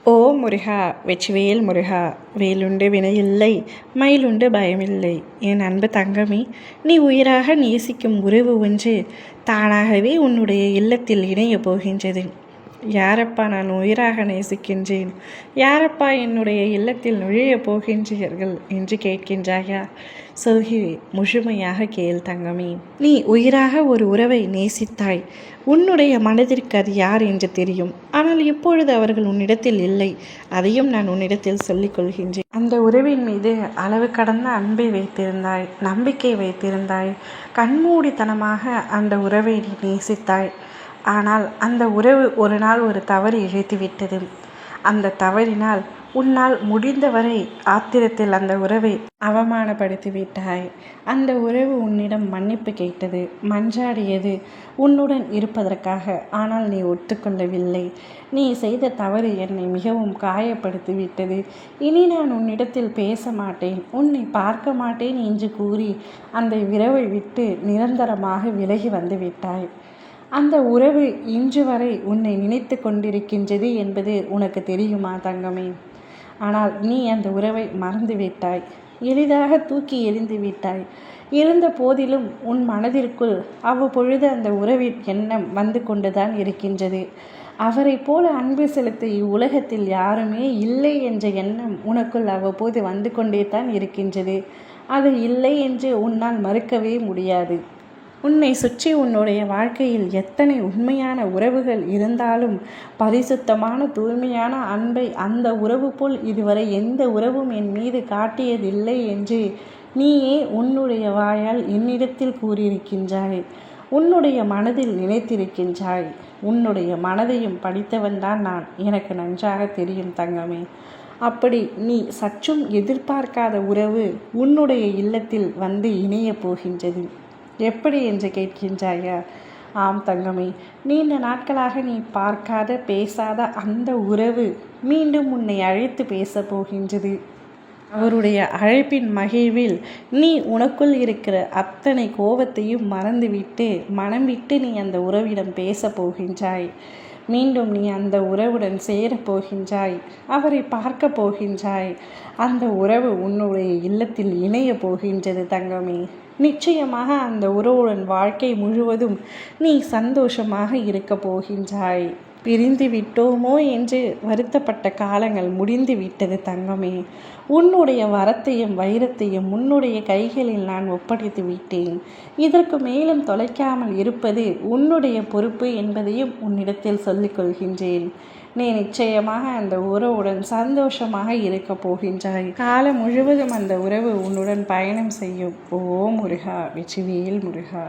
ஓ முருகா, வெற்றிவேல் முருகா, வேலுண்டு வினையில்லை, மயிலுண்டு பயமில்லை. என் அன்பு தங்கமே, நீ உயிராக நேசிக்கும் உறவு ஒன்று தானாகவே உன்னுடைய இல்லத்தில் இணையப் போகின்றது. யாரப்பா நான் உயிராக நேசிக்கின்றேன், யாரப்பா என்னுடைய இல்லத்தில் நுழையப் போகின்றீர்கள் என்று கேட்கின்றாயா? சொல்கிறேன், முழுமையாக கேள் தங்கமே. நீ உயிராக ஒரு உறவை நேசித்தாய். உன்னுடைய மனதிற்கு அது யார் என்று தெரியும். ஆனால் இப்பொழுது அவர்கள் உன்னிடத்தில் இல்லை. அதையும் நான் உன்னிடத்தில் சொல்லிக் கொள்கின்றேன். அந்த உறவின் மீது அளவு கடந்த அன்பை வைத்திருந்தாய், நம்பிக்கை வைத்திருந்தாய். கண்மூடித்தனமாக அந்த உறவை நீ நேசித்தாய். ஆனால் அந்த உறவு ஒரு நாள் ஒரு தவறு இழைத்துவிட்டது. அந்த தவறினால் உன்னால் முடிந்தவரை ஆத்திரத்தில் அந்த உறவை அவமானப்படுத்தி விட்டாய். அந்த உறவு உன்னிடம் மன்னிப்பு கேட்டது, மன்றாடியது உன்னுடன் இருப்பதற்காக. ஆனால் நீ ஒத்துக்கொள்ளவில்லை. நீ செய்த தவறு என்னை மிகவும் காயப்படுத்தி விட்டது. இனி நான் உன்னிடத்தில் பேச மாட்டேன், உன்னை பார்க்க மாட்டேன் என்று கூறி அந்த உறவை விட்டு நிரந்தரமாக விலகி வந்து விட்டாய். அந்த உறவு இன்று வரை உன்னை நினைத்து கொண்டிருக்கின்றது என்பது உனக்கு தெரியுமா தங்கமே? ஆனால் நீ அந்த உறவை மறந்து விட்டாய், எளிதாக தூக்கி எறிந்து விட்டாய். இருந்த போதிலும் உன் மனதிற்குள் அவ்வப்பொழுது அந்த உறவின் எண்ணம் வந்து கொண்டுதான் இருக்கின்றது. அவரை போல அன்பு செலுத்த இவ்வுலகத்தில் யாருமே இல்லை என்ற எண்ணம் உனக்குள் அவ்வப்போது வந்து கொண்டே தான் இருக்கின்றது. அது இல்லை என்று உன்னால் மறுக்கவே முடியாது. உன்னை சுற்றி உன்னுடைய வாழ்க்கையில் எத்தனை உண்மையான உறவுகள் இருந்தாலும் பரிசுத்தமான தூய்மையான அன்பை அந்த உறவு போல் இதுவரை எந்த உறவும் என் மீது காட்டியதில்லை என்று நீயே உன்னுடைய வாயால் என்னிடத்தில் கூறியிருக்கின்றாய். உன்னுடைய மனதில் நினைத்திருக்கின்றாய். உன்னுடைய மனதையும் படித்தவன்தான் நான், எனக்கு நன்றாக தெரியும் தங்கமே. அப்படி நீ சற்றும் எதிர்பார்க்காத உறவு உன்னுடைய இல்லத்தில் வந்து இணையப் போகின்றது. எப்படி என்று கேட்கின்றாயா? ஆம் தங்கமே, நீண்ட நாட்களாக நீ பார்க்காத பேசாத அந்த உறவு மீண்டும் உன்னை அழைத்து பேசப் போகின்றது. அவருடைய அழைப்பின் மகிழ்வில் நீ உனக்குள் இருக்கிற அத்தனை கோபத்தையும் மறந்துவிட்டு மனம் விட்டு நீ அந்த உறவிடம் பேசப் போகின்றாய். மீண்டும் நீ அந்த உறவுடன் சேரப் போகின்றாய். அவரை பார்க்க போகின்றாய். அந்த உறவு உன்னுடைய இல்லத்தில் இணைய போகின்றது தங்கமே. நிச்சயமாக அந்த உறவுடன் வாழ்க்கை முழுவதும் நீ சந்தோஷமாக இருக்க போகின்றாய். பிரிந்து விட்டோமோ என்று வருத்தப்பட்ட காலங்கள் முடிந்து விட்டது தங்கமே. உன்னுடைய வரத்தையும் வைரத்தையும் உன்னுடைய கைகளில் நான் ஒப்படைத்து விட்டேன். இதற்கு மேலும் தொலைக்காமல் இருப்பது உன்னுடைய பொறுப்பு என்பதையும் உன்னிடத்தில் சொல்லிக் கொள்கின்றேன். நீ நிச்சயமாக அந்த உறவுடன் சந்தோஷமாக இருக்க போகின்றாய். காலம் முழுவதும் அந்த உறவு உன்னுடன் பயணம் செய்யும். ஓ முருகா, வெற்றிவேல் முருகா.